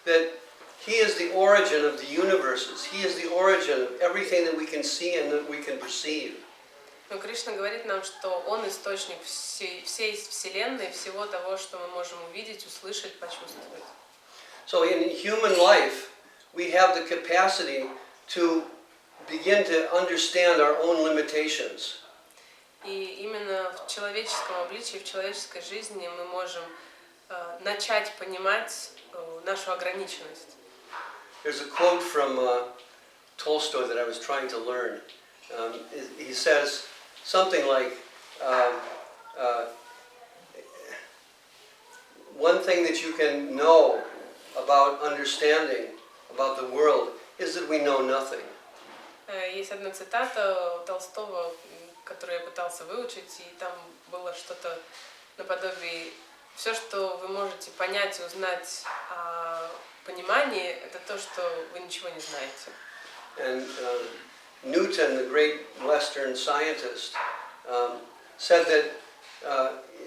That he is the origin of the universes. He is the origin of everything that we can see and that we can perceive. Но Кришна говорит нам, что Он источник всей Вселенной, всего того, что мы можем увидеть, услышать, почувствовать. So in human life, we have the capacity to begin to understand our own limitations. И именно в человеческом обличии, в человеческой жизни мы можем начать понимать нашу ограниченность. There's a quote from Tolstoy that I was trying to learn. He says something like, one thing that you can know about understanding about the world is that we know nothing. Есть одна цитата у Толстого, которую я пытался выучить, и там было что-то наподобие: все, что вы можете понять и узнать о понимании, это то, что вы ничего не знаете. And Newton, the great Western scientist, said that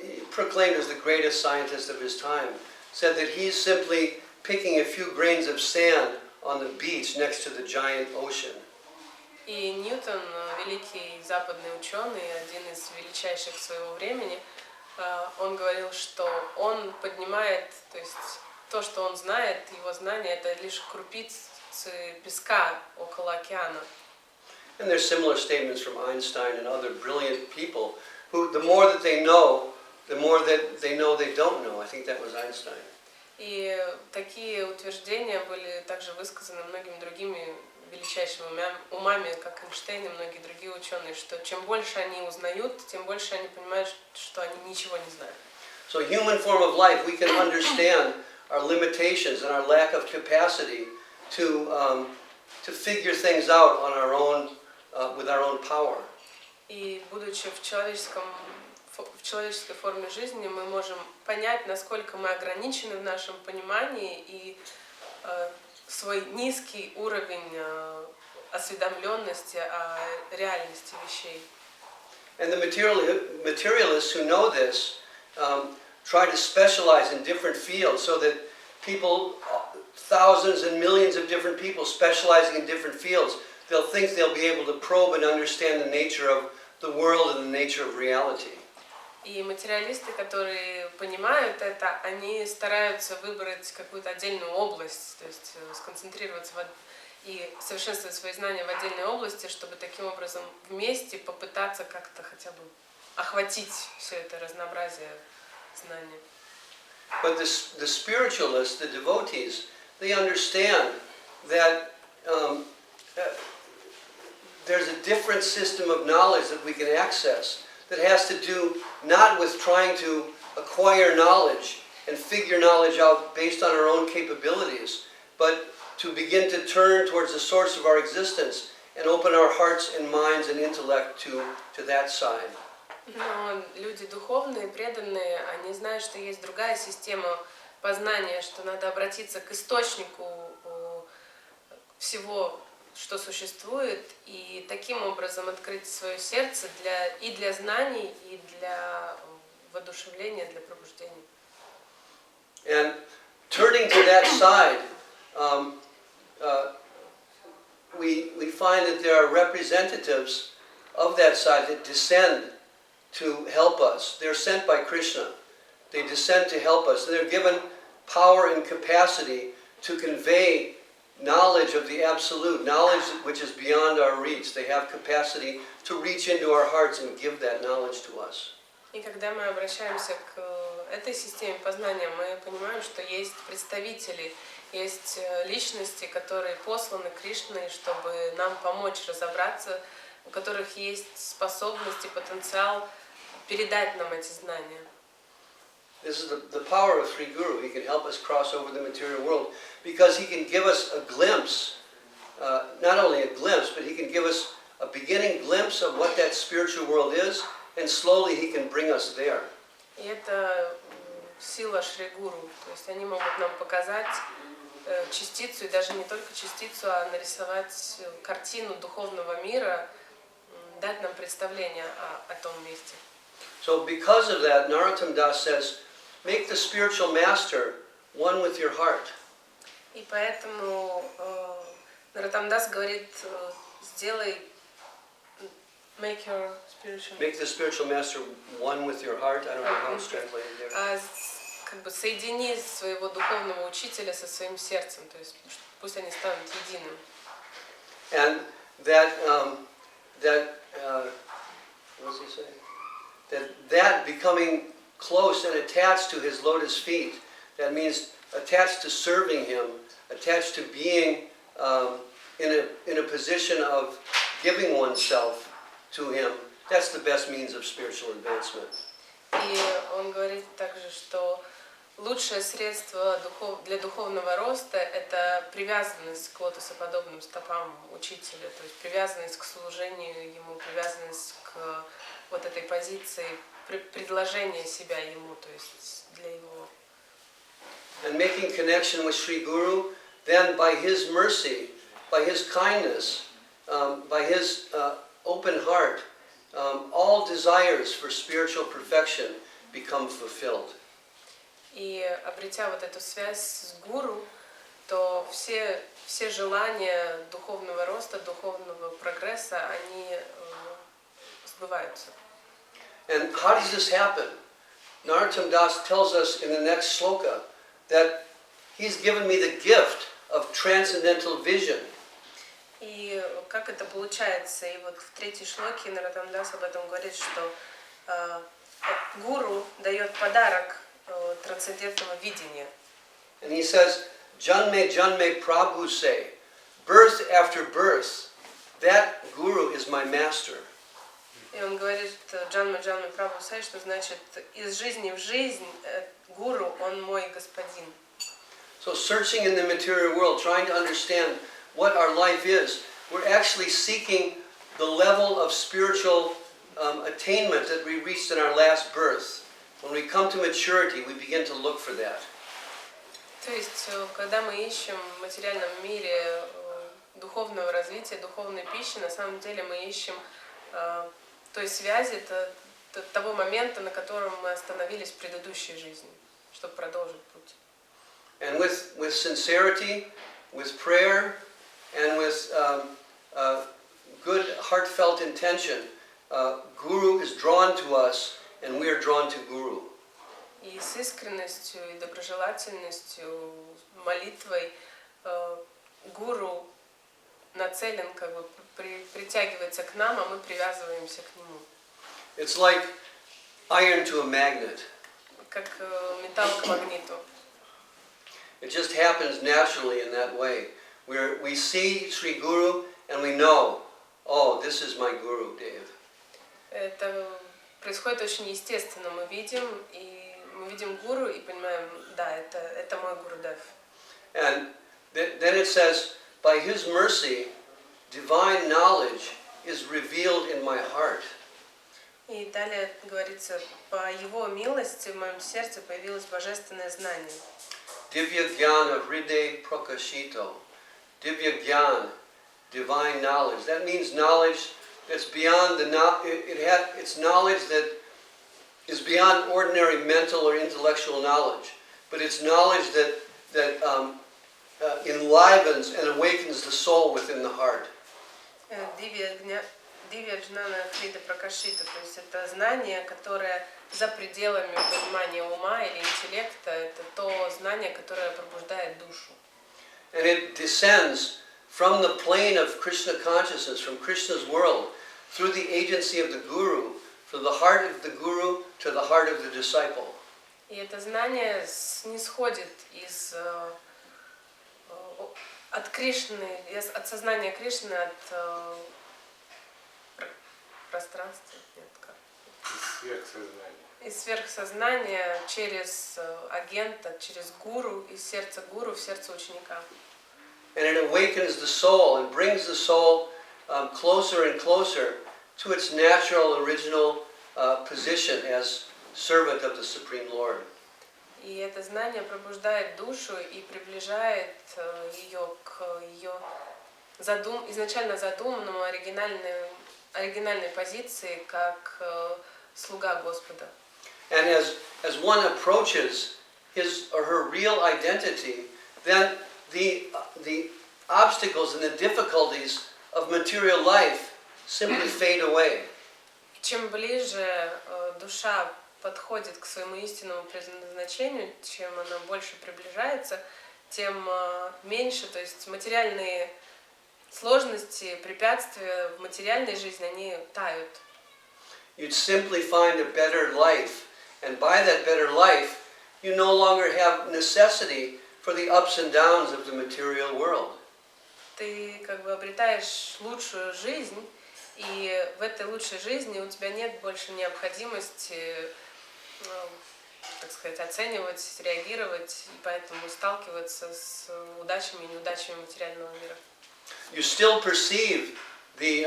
he proclaimed as the greatest scientist of his time, said that he's simply picking a few grains of sand on the beach next to the giant ocean. И Ньютон, великий западный ученый, один из величайших своего времени, он говорил, что он поднимает, то есть то, что он знает, его знание, это лишь крупицы песка около океана. And there's similar statements from Einstein and other brilliant people who, the more that they know, the more that they know they don't know. I think that was Einstein. И такие утверждения были также высказаны многими другими величайшими умами, как Эйнштейн и многие другие ученые, что чем больше они узнают, тем больше они понимают, что они ничего не знают. So human form of life, we can understand our limitations and our lack of capacity to figure things out on our own, with our own power. И будучи в человеческой форме жизни, мы можем понять, насколько мы ограничены в нашем понимании и свой низкий уровень осведомленности о реальности вещей. And the materialists who know this try to specialize in different fields so that people, thousands and millions of different people specializing in different fields, they'll think they'll be able to probe and understand the nature of the world and the nature of reality. И материалисты, которые понимают это, они стараются выбрать какую-то отдельную область, то есть сконцентрироваться и совершенствовать свои знания в отдельной области, чтобы таким образом вместе попытаться как-то хотя бы охватить все это разнообразие знаний. But the spiritualists, the devotees, they understand that there's a different system of knowledge that we can access that has to do not with trying to acquire knowledge and figure knowledge out based on our own capabilities, but to begin to turn towards the source of our existence and open our hearts and minds and intellect to that side. Но люди духовные, преданные, они знают, что есть другая система познания, что надо обратиться к источнику всего, что существует, и таким образом открыть свое сердце для знаний, и для воодушевления, для пробуждения. And turning to that side, we find that there are representatives of that side that descend to help us. They're sent by Krishna. They descend to help us. And they're given power and capacity to convey knowledge of the absolute, knowledge which is beyond our reach. They have capacity to reach into our hearts and give that knowledge to us. И когда мы обращаемся к этой системе познания, мы понимаем, что есть представители, есть личности, которые посланы Кришной, чтобы нам помочь разобраться, у которых есть способность и потенциал передать нам эти знания. This is the power of Sri Guru. He can help us cross over the material world because he can give us a glimpse, not only a glimpse, but he can give us a beginning glimpse of what that spiritual world is, and slowly he can bring us there. И это сила Шри Гуру. То есть они могут нам показать частицу, и даже не только частицу, а нарисовать картину духовного мира, дать нам представление о том месте. So because of that, Narottam Das says, make the spiritual master one with your heart. И поэтому Наратамдас говорит, сделай, make the spiritual master one with your heart. I don't know how it's translated there. Как бы соедини своего духовного учителя со своим сердцем, то есть пусть они станут единым. And what does he say? That becoming close and attached to his lotus feet, that means attached to serving him, attached to being in a position of giving oneself to him. That's the best means of spiritual advancement. И он говорит также, что лучшее средство для духовного роста – это привязанность к лотосоподобным стопам учителя, то есть привязанность к служению ему, привязанность к вот этой позиции, предложение себя ему, то есть для его. And making connection with Sri Guru, then by his mercy, by his kindness, by his open heart, all desires for spiritual perfection become fulfilled. И обретя вот эту связь с гуру, то все желания духовного роста, духовного прогресса, они сбываются. And how does this happen? Narottam Das tells us in the next sloka that he's given me the gift of transcendental vision. И как это получается? И вот в третьей шлоке Наратамдас об этом говорит, что гуру дает подарок трансцендентного видения. And he says, Janme Janme Prabhu say, birth after birth, that guru is my master. И он говорит, Джанма Джанма Прабху Сай, что значит из жизни в жизнь гуру, он мой господин. So searching in the material world, trying to understand what our life is, we're actually seeking the level of spiritual attainment that we reached in our last birth. When we come to maturity, we begin to look for that. То есть, когда мы ищем в материальном мире духовного развития, духовной пищи, на самом деле мы ищем той связи, того момента, на котором мы остановились в предыдущей жизни, чтобы продолжить путь. And with sincerity, with prayer, and with good heartfelt intention, Guru is drawn to us, and we are drawn to Guru. И с искренностью и доброжелательностью, молитвой гуру нацелен, как бы притягивается к нам, а мы привязываемся к нему. It's like iron to a magnet. Как металл к магниту. It just happens naturally in that way. We see Sri Guru and we know, oh, this is my Guru, Dev. Это происходит очень естественно. Мы видим гуру и понимаем, да, это мой Гурудев. And then it says, by his mercy, divine knowledge is revealed in my heart. И далее говорится, по его милости в моем сердце появилось божественное знание. Divya Jnana Hride Prakashito. Divya Jnana, divine knowledge. That means knowledge that's beyond it's knowledge that is beyond ordinary mental or intellectual knowledge, but it's knowledge that enlivens and awakens the soul within the heart. Дивья Джнана Хрида Пракашита, то есть это знание, которое за пределами понимания ума или интеллекта, это то знание, которое пробуждает душу. And it descends from the plane of Krishna consciousness, from Krishna's world, through the agency of the Guru, from the heart of the Guru to the heart of the disciple. И это знание снисходит от Кришны, от сознания Кришны, от пространства, нет, как? Из сверхсознания через агента, через гуру, из сердца гуру в сердце ученика. And it awakens the soul and brings the soul closer and closer to its natural, original position as servant of the Supreme Lord. И это знание пробуждает душу и приближает ее к ее изначально задуманному оригинальной позиции как слуга Господа. And as one approaches his or her real identity, then the obstacles and the difficulties of material life simply fade away. Чем ближе душа подходит к своему истинному предназначению, чем она больше приближается, тем меньше, то есть материальные сложности, препятствия в материальной жизни, они тают. You'd simply find a better life, and by that better life, you no longer have necessity for the ups and downs of the material world. Ты как бы обретаешь лучшую жизнь, и в этой лучшей жизни у тебя нет больше необходимости, так сказать, оценивать, реагировать, и поэтому сталкиваться с удачами и неудачами материального мира. You still perceive the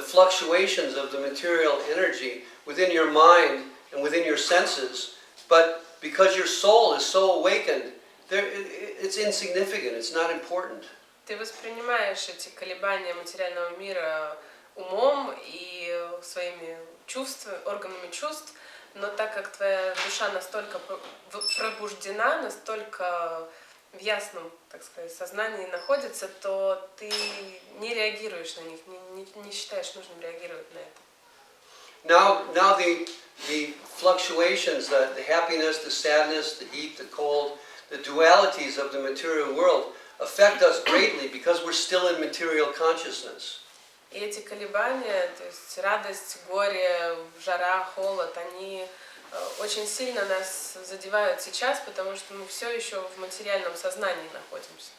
fluctuations of the material energy within your mind and within your senses, but because your soul is so awakened, it's insignificant, it's not important. Ты воспринимаешь эти колебания материального мира умом и своими чувствами, органами чувств, но так как твоя душа настолько пробуждена, настолько в ясном, так сказать, сознании находится, то ты не реагируешь на них, не считаешь нужным реагировать на это. Now the fluctuations, the happiness, the sadness, the heat, the cold, the dualities of the material world affect us greatly because we're still in material consciousness. И эти колебания, то есть радость, горе, жара, холод, они очень сильно нас задевают сейчас, потому что мы все еще в материальном сознании находимся.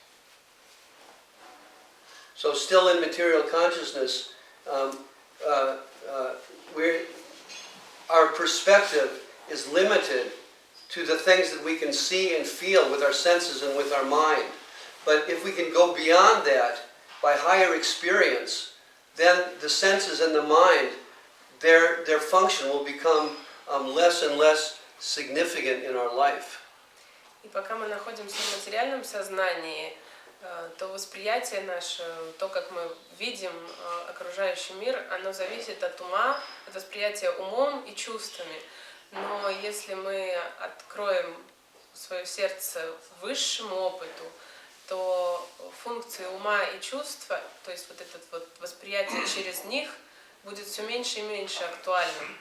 So still in material consciousness, our perspective is limited to the things that we can see and feel with our senses and with our mind. But if we can go beyond that by higher experience, then the senses and the mind, their function will become less and less significant in our life. И пока мы находимся в материальном сознании, то восприятие наше, то, как мы видим окружающий мир, оно зависит от ума, от восприятия умом и чувствами. Но если мы откроем свое сердце высшему опыту, то функции ума и чувства, то есть вот это вот восприятие через них, будет все меньше и меньше актуальным.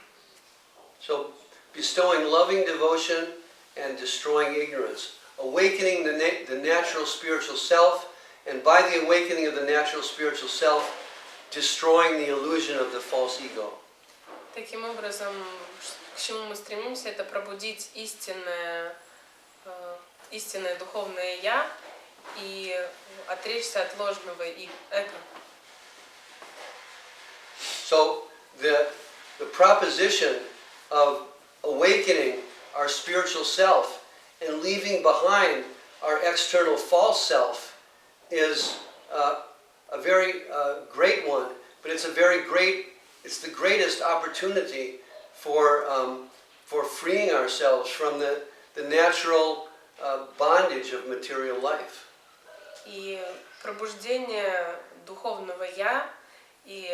So, bestowing loving devotion and destroying ignorance, awakening the natural spiritual self, and by the awakening of the natural spiritual self, destroying the illusion of the false ego. Таким образом, к чему мы стремимся, это пробудить истинное духовное «я» и отречься от ложного эго. So, the proposition of awakening our spiritual self and leaving behind our external false self is a very great one, but it's the greatest opportunity for freeing ourselves from the natural bondage of material life. И пробуждение духовного «я» и,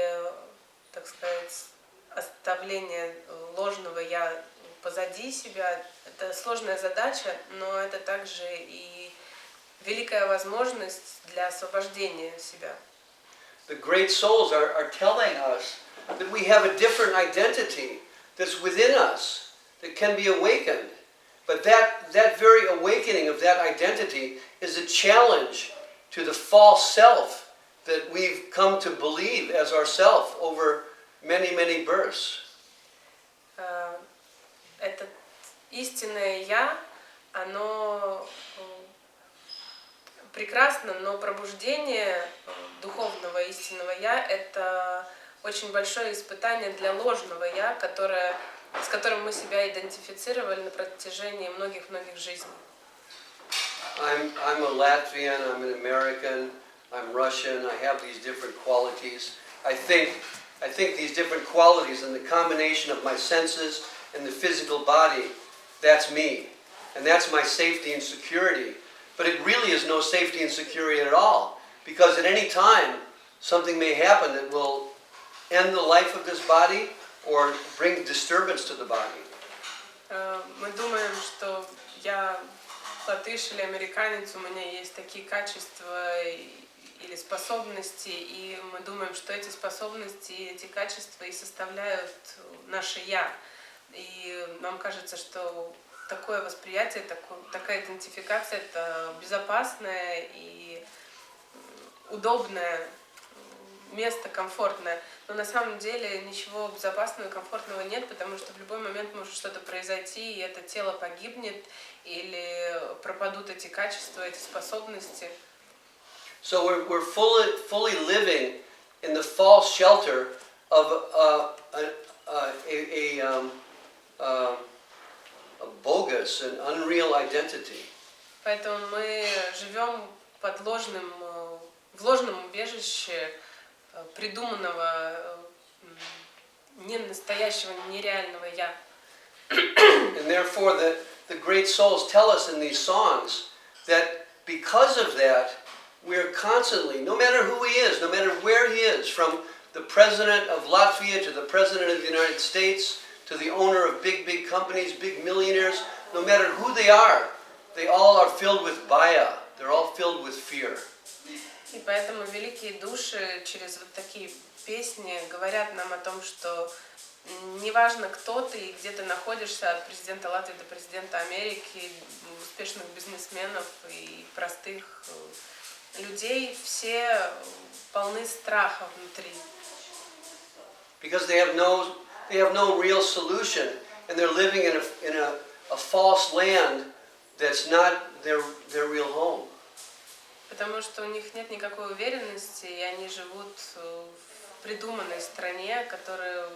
так сказать, оставление ложного «я» позади себя – это сложная задача, но это также и великая возможность для освобождения себя. The great souls are telling us that we have a different identity that's within us that can be awakened. But that very awakening of that identity is a challenge to the false self that we've come to believe as ourself over many, many births. Это истинное «я», оно прекрасно, но пробуждение духовного истинного «я» — это очень большое испытание для ложного «я», с которым мы себя идентифицировали на протяжении многих-многих жизней. I'm a Latvian, I'm an American, I'm Russian, I have these different qualities. I think these different qualities and the combination of my senses and the physical body, that's me. And that's my safety and security. But it really is no safety and security at all. Because at any time, something may happen that will end the life of this body or bring disturbance to the body. Мы думаем, что я латыш или американец, у меня есть такие качества или способности, и мы думаем, что эти способности и эти качества и составляют наше «я». И нам кажется, что такое восприятие, такая идентификация — это безопасное и удобное место, комфортное. Но на самом деле ничего безопасного и комфортного нет, потому что в любой момент может что-то произойти, и это тело погибнет, или пропадут эти качества, эти способности. So we're fully living in the false shelter of a bogus and unreal identity. Поэтому мы живем под в ложном убежище придуманного, не настоящего, нереального «я». And therefore the great souls tell us in these songs that because of that, we're constantly, no matter who he is, no matter where he is, from the president of Latvia to the president of the United States, to the owner of big companies, big millionaires, no matter who they all are filled with baya. They're all filled with fear. И поэтому великие души через вот такие песни говорят нам о том, что неважно, кто ты и где ты находишься, от президента Латвии до президента Америки, успешных бизнесменов и простых людей, все полны страха внутри. Because they have no real solution, and they're living in a false land that's not their real home. Потому что у них нет никакой уверенности, и они живут в придуманной стране, которую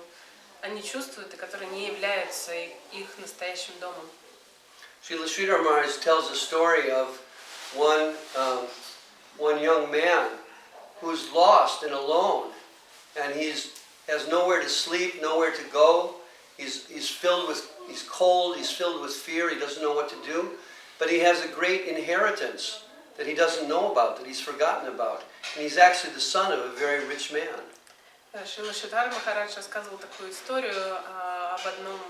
они чувствуют и которая не является их настоящим домом. Srila Sridhar Maharaj tells a story of one young man who's lost and alone, and has nowhere to sleep, nowhere to go. He's cold, he's filled with fear, he doesn't know what to do, but he has a great inheritance that he doesn't know about, that he's forgotten about. And he's actually the son of a very rich man. Шрила Шрипад Махарадж рассказывал такую историю об одном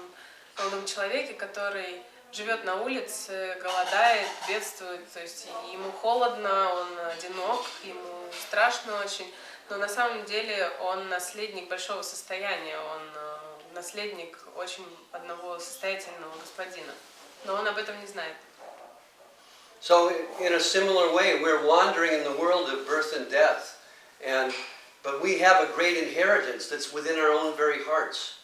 молодом человеке, который живет на улице, голодает, бедствует, то есть ему холодно, он одинок, ему страшно очень, но на самом деле он наследник большого состояния, он наследник очень одного состоятельного господина, но он об этом не знает. So in a similar way, we're wandering in the world of birth and death, but we have a great inheritance that's within our own very hearts.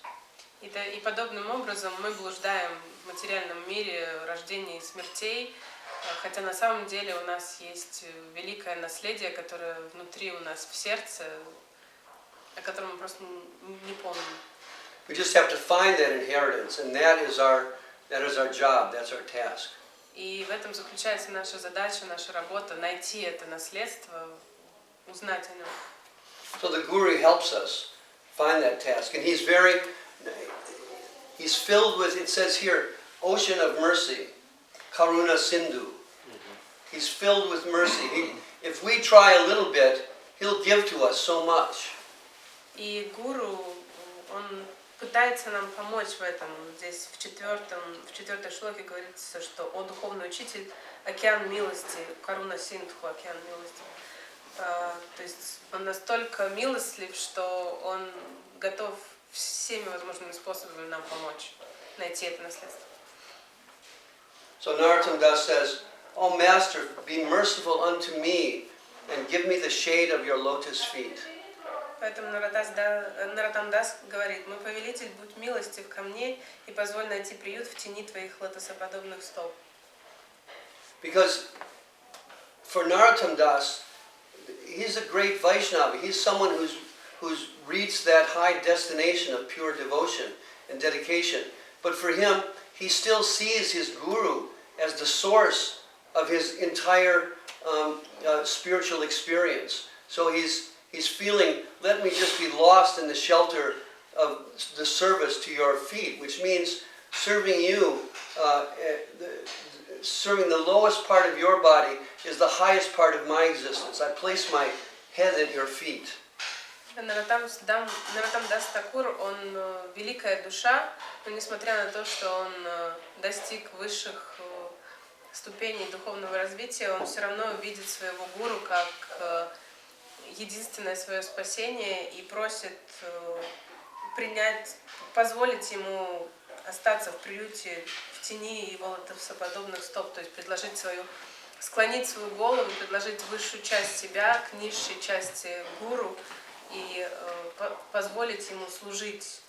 И подобным образом мы блуждаем в материальном мире рождения и смертей, хотя на самом деле у нас есть великое наследие, которое внутри у нас в сердце, о котором мы просто не помним. We just have to find that inheritance, and that is our job, that's our task. И в этом заключается наша задача, наша работа — найти это наследство, узнать о нем. So the Guru helps us find that task, and he's filled with, it says here, ocean of mercy, Karuna Sindhu. He's filled with mercy. If we try a little bit, he'll give to us so much. И Гуру, он пытается нам помочь в этом. Здесь в четвертой шлоке говорится, что «О духовный учитель, океан милости, Каруна Синдху, океан милости». То есть он настолько милостлив, что он готов всеми возможными способами нам помочь найти это наследство. So Narottam Das says, "O Master, be merciful unto me and give me the shade of your lotus feet." Поэтому Нароттам Дас говорит: «Мой повелитель, будь милостив ко мне и позволь найти приют в тени твоих лотосоподобных стоп». Because for Narottam Das, he's a great Vaishnava. He's someone who's reached that high destination of pure devotion and dedication. But for him, he still sees his Guru as the source of his entire spiritual experience. So he's feeling, let me just be lost in the shelter of the service to your feet, which means serving you, serving the lowest part of your body is the highest part of my existence. I place my head at your feet. Нароттам Дас Такур, он великая душа, но несмотря на то, что он достиг высших ступеней духовного развития, он все равно видит своего гуру как единственное свое спасение и просит принять, позволить ему остаться в приюте в тени его лотосоподобных стоп, то есть склонить свою голову, предложить высшую часть себя к низшей части гуру и позволить ему служить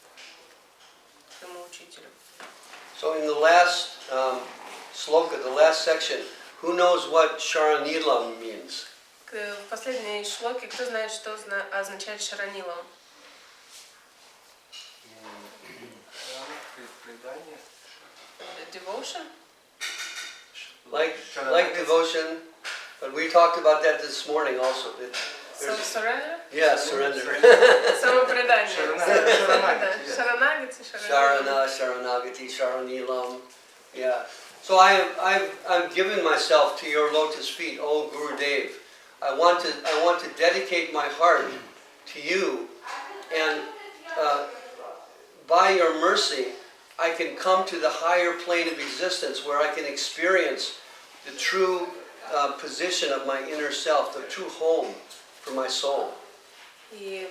своему учителю. So in the last sloka, the last section, who knows what Sharanilam means? В последней шлоке, кто знает, что означает шаранилам? Devotion? Like devotion, but we talked about that this morning also. Surrender? Yeah, surrender. Самопредание. Шаранагати, Sharana, Sharanagati, Sharanilam. Yeah. So I'm giving myself to your lotus feet, O Gurudev. I want to dedicate my heart to you, and by your mercy, I can come to the higher plane of existence where I can experience the true position of my inner self, the true home for my soul. И,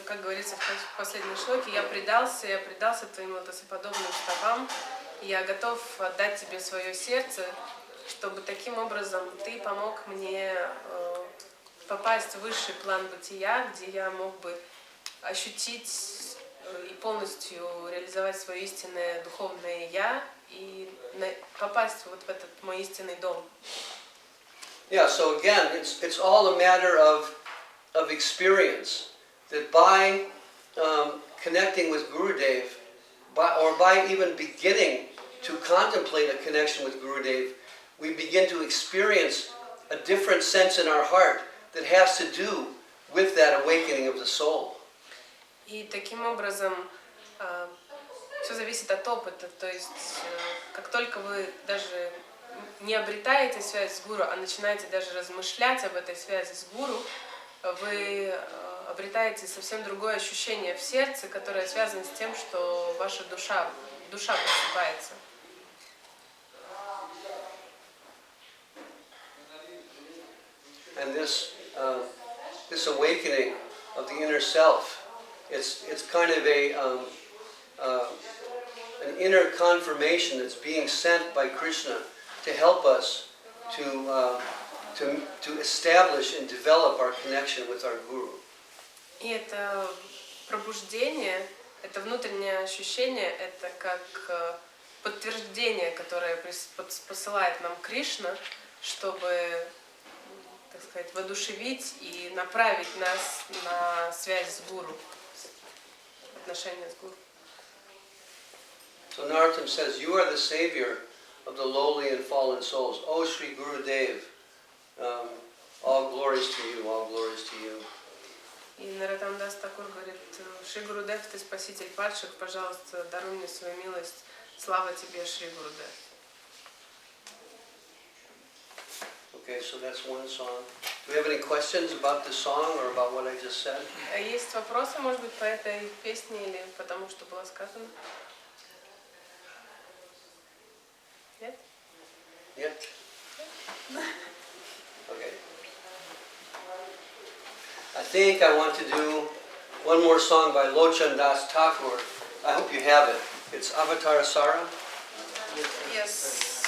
как говорится в последней шлоке, я предался твоим лотосоподобным стопам, и я готов отдать тебе свое сердце, чтобы таким образом ты помог мне попасть в высший план бытия, где я мог бы ощутить и полностью реализовать свое истинное духовное я и попасть вот в этот мой истинный дом. Yeah, so again, it's all a matter of experience. That by connecting with Gurudev, or by even beginning to contemplate a connection with Gurudev, we begin to experience a different sense in our heart that has to do with that awakening of the soul. И таким образом все зависит от опыта, то есть как только вы даже не обретаете связь с гуру, а начинаете даже размышлять об этой связи с гуру, вы обретаете совсем другое ощущение в сердце, которое связано с тем, что ваша душа просыпается. And this awakening of the inner self, it's kind of an inner confirmation that's being sent by Krishna to help us to establish and develop our connection with our Guru. И это пробуждение, это внутреннее ощущение, это как подтверждение, которое посылает нам Кришна, чтобы, так сказать, воодушевить и направить нас на связь с Гуру, отношения с Гуру. So Narottam says, you are the savior of the lowly and fallen souls. O Sri Gurudev, all glories to you, all glories to you. И Нароттам Дас Такур говорит: Шри Гурудев, ты спаситель падших, пожалуйста, даруй мне свою милость. Слава тебе, Шри Гурудев. Okay, so that's one song. Do we have any questions about the song or about what I just said? Есть вопросы, может быть, по этой песне или по тому, что было сказано? Нет? Нет? Okay. I think I want to do one more song by Lochan Das Thakur. I hope you have it. It's Avatar Sara. Yes.